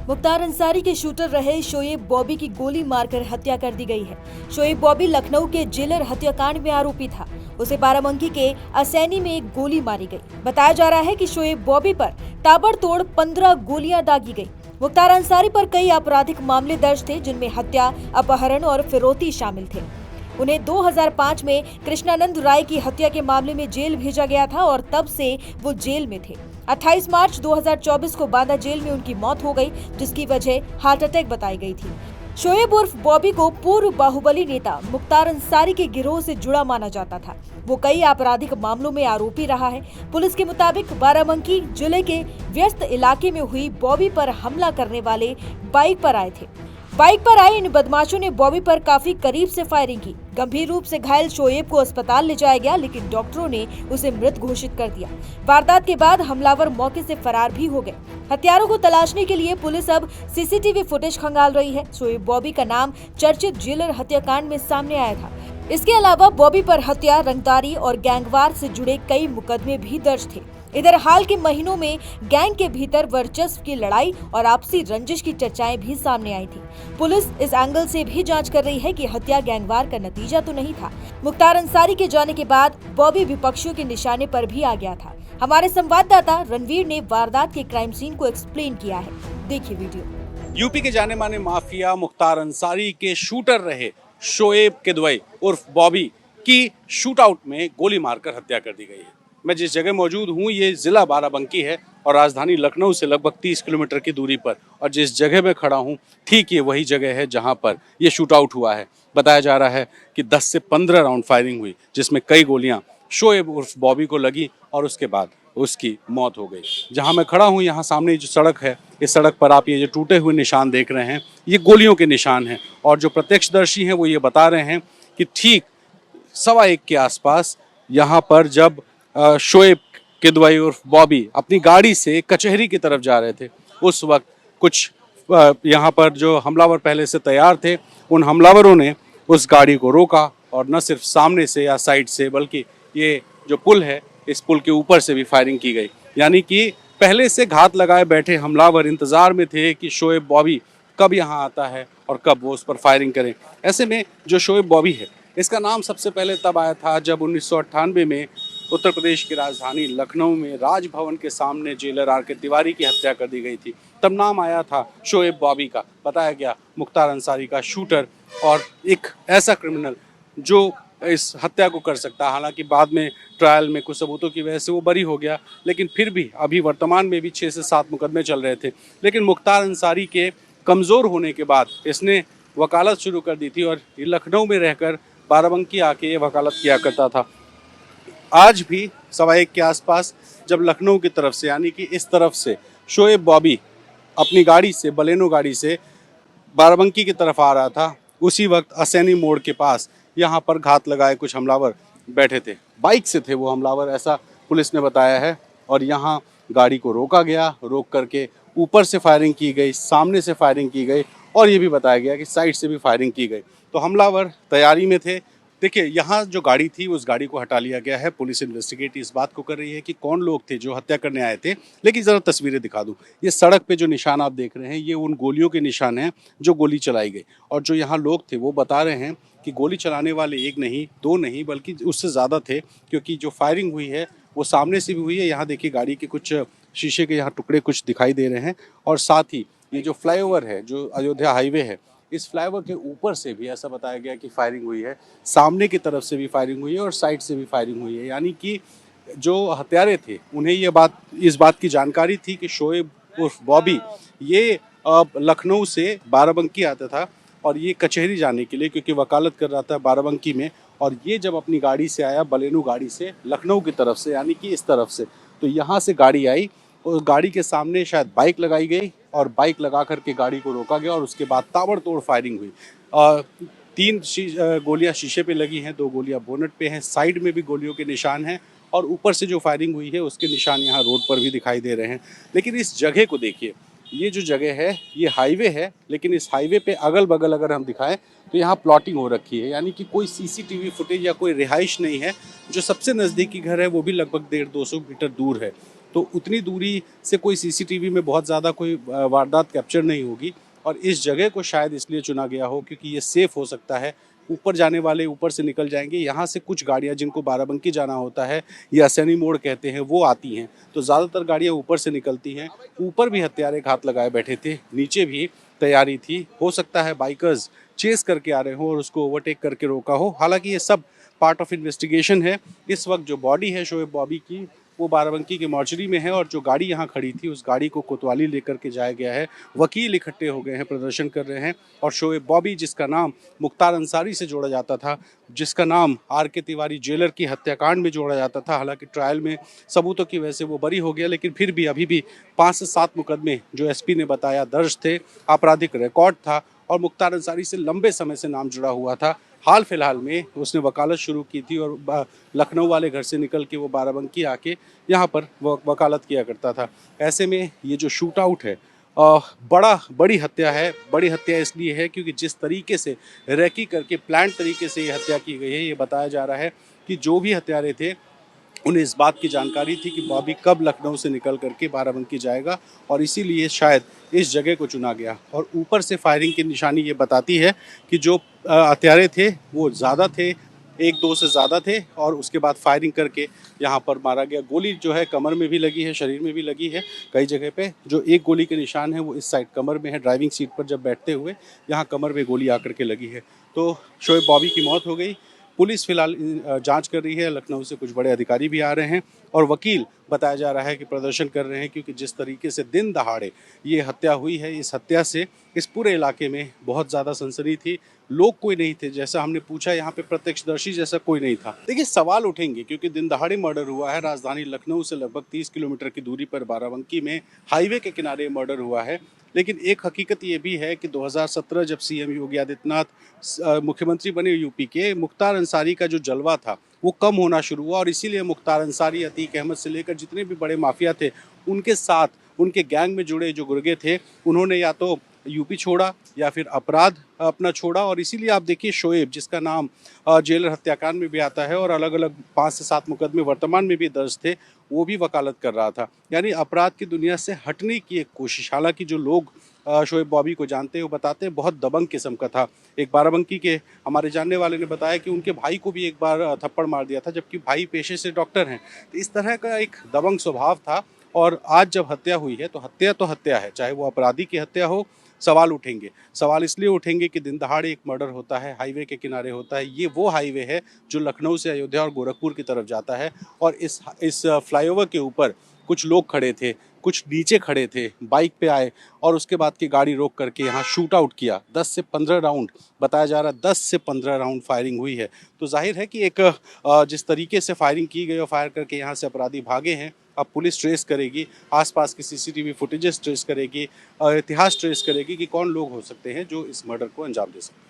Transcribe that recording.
मुख्तार अंसारी के शूटर रहे शोएब बॉबी की गोली मारकर हत्या कर दी गई है। शोएब बॉबी लखनऊ के जेलर हत्याकांड में आरोपी था। उसे बाराबंकी के असैनी में एक गोली मारी गई। बताया जा रहा है कि शोएब बॉबी पर ताबड़तोड़ 15 गोलियां दागी गई। मुख्तार अंसारी पर कई आपराधिक मामले दर्ज थे, जिनमें हत्या, अपहरण और फिरौती शामिल थे। उन्हें 2005 में कृष्णानंद राय की हत्या के मामले में जेल भेजा गया था और तब से वो जेल में थे। 28 मार्च 2024 को बांदा जेल में उनकी मौत हो गई, जिसकी वजह हार्ट अटैक बताई गई थी। शोएब उर्फ बॉबी को पूर्व बाहुबली नेता मुख्तार अंसारी के गिरोह से जुड़ा माना जाता था। वो कई आपराधिक मामलों में आरोपी रहा है। पुलिस के मुताबिक बाराबंकी जिले के व्यस्त इलाके में हुई बॉबी पर हमला करने वाले बाइक पर आए थे। बाइक पर आए इन बदमाशों ने बॉबी पर काफी करीब से फायरिंग की। गंभीर रूप से घायल शोएब को अस्पताल ले जाया गया, लेकिन डॉक्टरों ने उसे मृत घोषित कर दिया। वारदात के बाद हमलावर मौके से फरार भी हो गए। हत्यारों को तलाशने के लिए पुलिस अब सीसीटीवी फुटेज खंगाल रही है। शोएब बॉबी का नाम चर्चित जेलर हत्याकांड में सामने आया था। इसके अलावा बॉबी पर हत्या, रंगदारी और गैंगवार से जुड़े कई मुकदमे भी दर्ज थे। इधर हाल के महीनों में गैंग के भीतर वर्चस्व की लड़ाई और आपसी रंजिश की चर्चाएं भी सामने आई थी। पुलिस इस एंगल से भी जांच कर रही है कि हत्या गैंगवार का नतीजा तो नहीं था। मुख्तार अंसारी के जाने के बाद बॉबी विपक्षियों के निशाने पर भी आ गया था। हमारे संवाददाता रणवीर ने वारदात के क्राइम सीन को एक्सप्लेन किया है। देखिए वीडियो। यूपी के जाने माने माफिया मुख्तार अंसारी के शूटर रहे शोएब किदवई उर्फ बॉबी की शूटआउट में गोली मारकर हत्या कर दी गई है। मैं जिस जगह मौजूद हूँ ये जिला बाराबंकी है और राजधानी लखनऊ से लगभग 30 किलोमीटर की दूरी पर, और जिस जगह में खड़ा हूँ ठीक ये वही जगह है जहाँ पर ये शूटआउट हुआ है। बताया जा रहा है कि 10 से 15 राउंड फायरिंग हुई, जिसमें कई गोलियां शोएब उर्फ बॉबी को लगी और उसके बाद उसकी मौत हो गई। जहाँ मैं खड़ा हूँ यहाँ सामने जो सड़क है, इस सड़क पर आप ये जो टूटे हुए निशान देख रहे हैं ये गोलियों के निशान हैं, और जो प्रत्यक्षदर्शी हैं वो ये बता रहे हैं कि ठीक 1:15 के आसपास यहाँ पर जब शोएब किदवई उर्फ बॉबी अपनी गाड़ी से कचहरी की तरफ जा रहे थे, उस वक्त कुछ यहाँ पर जो हमलावर पहले से तैयार थे, उन हमलावरों ने उस गाड़ी को रोका और न सिर्फ सामने से या साइड से, बल्कि ये जो पुल है इस पुल के ऊपर से भी फायरिंग की गई। यानी कि पहले से घात लगाए बैठे हमलावर इंतजार में थे कि शोएब बॉबी कब यहाँ आता है और कब वो उस पर फायरिंग करें। ऐसे में जो शोएब बॉबी है इसका नाम सबसे पहले तब आया था जब 1998 में उत्तर प्रदेश की राजधानी लखनऊ में राजभवन के सामने जेलर आर के तिवारी की हत्या कर दी गई थी। तब नाम आया था शोएब बॉबी का। बताया गया मुख्तार अंसारी का शूटर और एक ऐसा क्रिमिनल जो इस हत्या को कर सकता है। हालांकि बाद में ट्रायल में कुछ सबूतों की वजह से वो बरी हो गया, लेकिन फिर भी अभी वर्तमान में भी 6 से 7 मुकदमे चल रहे थे। लेकिन मुख्तार अंसारी के कमज़ोर होने के बाद इसने वकालत शुरू कर दी थी और लखनऊ में रहकर बाराबंकी आके ये वकालत किया करता था। आज भी 1:15 के आसपास जब लखनऊ की तरफ से यानी कि इस तरफ से शोएब बॉबी अपनी गाड़ी से, बलेनो गाड़ी से बाराबंकी की तरफ आ रहा था, उसी वक्त असैनी मोड़ के पास यहाँ पर घात लगाए कुछ हमलावर बैठे थे। बाइक से थे वो हमलावर, ऐसा पुलिस ने बताया है। और यहाँ गाड़ी को रोका गया, रोक करके ऊपर से फायरिंग की गई, सामने से फायरिंग की गई और ये भी बताया गया कि साइड से भी फायरिंग की गई। तो हमलावर तैयारी में थे। देखिए यहाँ जो गाड़ी थी उस गाड़ी को हटा लिया गया है। पुलिस इन्वेस्टिगेट इस बात को कर रही है कि कौन लोग थे जो हत्या करने आए थे। लेकिन ज़रा तस्वीरें दिखा दूँ। ये सड़क पे जो निशान आप देख रहे हैं ये उन गोलियों के निशान हैं जो गोली चलाई गई। और जो यहाँ लोग थे वो बता रहे हैं कि गोली चलाने वाले एक नहीं, दो नहीं, बल्कि उससे ज़्यादा थे, क्योंकि जो फायरिंग हुई है वो सामने से भी हुई है। यहाँ देखिए गाड़ी के कुछ शीशे के यहाँ टुकड़े कुछ दिखाई दे रहे हैं, और साथ ही ये जो फ्लाईओवर है, जो अयोध्या हाईवे है, इस फ्लाईओवर के ऊपर से भी ऐसा बताया गया कि फायरिंग हुई है। सामने की तरफ से भी फायरिंग हुई है और साइड से भी फायरिंग हुई है। यानी कि जो हत्यारे थे उन्हें इस बात की जानकारी थी कि शोएब उर्फ बॉबी ये लखनऊ से बाराबंकी आता था और ये कचहरी जाने के लिए, क्योंकि वकालत कर रहा था बाराबंकी में, और ये जब अपनी गाड़ी से आया, बलेनो गाड़ी से, लखनऊ की तरफ से, यानी कि इस तरफ से, तो यहाँ से गाड़ी आई और गाड़ी के सामने शायद बाइक लगाई गई और बाइक लगा करके गाड़ी को रोका गया और उसके बाद ताबड़तोड़ फायरिंग हुई। 3 गोलियां शीशे पे लगी हैं, 2 गोलियां बोनट पे हैं, साइड में भी गोलियों के निशान हैं और ऊपर से जो फायरिंग हुई है उसके निशान यहाँ रोड पर भी दिखाई दे रहे हैं। लेकिन इस जगह को देखिए, ये जो जगह है ये हाईवे है, लेकिन इस हाईवे पे अगल बगल अगर हम दिखाएं तो यहाँ प्लॉटिंग हो रखी है। यानी कि कोई सीसीटीवी फुटेज या कोई रिहाइश नहीं है। जो सबसे नज़दीकी घर है वो भी लगभग 150-200 मीटर दूर है। तो उतनी दूरी से कोई सीसीटीवी में बहुत ज़्यादा कोई वारदात कैप्चर नहीं होगी। और इस जगह को शायद इसलिए चुना गया हो क्योंकि ये सेफ़ हो सकता है। ऊपर जाने वाले ऊपर से निकल जाएंगे, यहाँ से कुछ गाड़ियाँ जिनको बाराबंकी जाना होता है या असैनी मोड़ कहते हैं वो आती हैं, तो ज़्यादातर गाड़ियाँ ऊपर से निकलती हैं। ऊपर भी हत्यारे घात लगाए बैठे थे, नीचे भी तैयारी थी। हो सकता है बाइकर्स चेस करके आ रहे हों और उसको ओवरटेक करके रोका हो। हालांकि ये सब पार्ट ऑफ इन्वेस्टिगेशन है। इस वक्त जो बॉडी है शोएब बॉबी की वो बाराबंकी के मॉर्चरी में है और जो गाड़ी यहाँ खड़ी थी उस गाड़ी को कोतवाली लेकर के जाया गया है। वकील इकट्ठे हो गए हैं, प्रदर्शन कर रहे हैं। और शोएब बॉबी जिसका नाम मुख्तार अंसारी से जोड़ा जाता था, जिसका नाम RK तिवारी जेलर की हत्याकांड में जोड़ा जाता था, हालांकि ट्रायल में सबूतों की वजह से वो बरी हो गया, लेकिन फिर भी अभी भी 5 से 7 मुकदमे जो SP ने बताया दर्ज थे, आपराधिक रिकॉर्ड था और मुख्तार अंसारी से लंबे समय से नाम जुड़ा हुआ था। हाल फिलहाल में उसने वकालत शुरू की थी और लखनऊ वाले घर से निकल के वो बाराबंकी आके यहाँ पर वकालत किया करता था। ऐसे में ये जो शूट आउट है बड़ी हत्या है। बड़ी हत्या इसलिए है क्योंकि जिस तरीके से रेकी करके प्लान तरीके से ये हत्या की गई है, ये बताया जा रहा है कि जो भी हत्यारे थे उन्हें इस बात की जानकारी थी कि बॉबी कब लखनऊ से निकल करके बाराबंकी जाएगा और इसीलिए शायद इस जगह को चुना गया। और ऊपर से फायरिंग की निशानी ये बताती है कि जो हत्यारे थे वो ज़्यादा थे, 1-2 से ज़्यादा थे और उसके बाद फायरिंग करके यहाँ पर मारा गया। गोली जो है कमर में भी लगी है, शरीर में भी लगी है कई जगह पे। जो एक गोली के निशान है वो इस साइड कमर में है, ड्राइविंग सीट पर जब बैठते हुए यहाँ कमर में गोली आकर के लगी है। तो शोएब बॉबी की मौत हो गई। पुलिस फिलहाल जांच कर रही है, लखनऊ से कुछ बड़े अधिकारी भी आ रहे हैं और वकील बताया जा रहा है कि प्रदर्शन कर रहे हैं क्योंकि जिस तरीके से दिन दहाड़े ये हत्या हुई है, इस हत्या से इस पूरे इलाके में बहुत ज़्यादा सनसनी थी। लोग कोई नहीं थे, जैसा हमने पूछा यहाँ पे प्रत्यक्षदर्शी जैसा कोई नहीं था। देखिए सवाल उठेंगे क्योंकि दिन दहाड़े मर्डर हुआ है। राजधानी लखनऊ से लगभग 30 किलोमीटर की दूरी पर बाराबंकी में हाईवे के किनारे मर्डर हुआ है। लेकिन एक हकीकत ये भी है कि 2017 जब CM योगी आदित्यनाथ मुख्यमंत्री बने यूपी के, मुख्तार अंसारी का जो जलवा था वो कम होना शुरू हुआ और इसीलिए मुख्तार अंसारी, अतीक अहमद से लेकर जितने भी बड़े माफिया थे उनके साथ उनके गैंग में जुड़े जो गुर्गे थे उन्होंने या तो यूपी छोड़ा या फिर अपराध अपना छोड़ा। और इसीलिए आप देखिए शोएब जिसका नाम जेलर हत्याकांड में भी आता है और अलग अलग 5 से 7 मुकदमे वर्तमान में भी दर्ज थे, वो भी वकालत कर रहा था। यानी अपराध की दुनिया से हटने की एक कोशिश। हालांकि जो लोग शोएब बॉबी को जानते हैं वो बताते हैं बहुत दबंग किस्म का था। एक बाराबंकी के हमारे जानने वाले ने बताया कि उनके भाई को भी एक बार थप्पड़ मार दिया था, जबकि भाई पेशे से डॉक्टर हैं। तो इस तरह का एक दबंग स्वभाव था। और आज जब हत्या हुई है तो हत्या है, चाहे वो अपराधी की हत्या हो। सवाल उठेंगे, सवाल इसलिए उठेंगे कि दिन दहाड़े एक मर्डर होता है, हाईवे के किनारे होता है। ये वो हाईवे है जो लखनऊ से अयोध्या और गोरखपुर की तरफ जाता है और इस फ्लाईओवर के ऊपर कुछ लोग खड़े थे, कुछ नीचे खड़े थे, बाइक पे आए और उसके बाद की गाड़ी रोक करके यहाँ शूट आउट किया। 10 से 15 राउंड बताया जा रहा है, 10 से 15 राउंड फायरिंग हुई है। तो जाहिर है कि एक जिस तरीके से फायरिंग की गई और फायर करके यहाँ से अपराधी भागे हैं, अब पुलिस ट्रेस करेगी, आसपास की CCTV फुटेजेस ट्रेस करेगी, इतिहास ट्रेस करेगी कि कौन लोग हो सकते हैं जो इस मर्डर को अंजाम दे सकते हैं।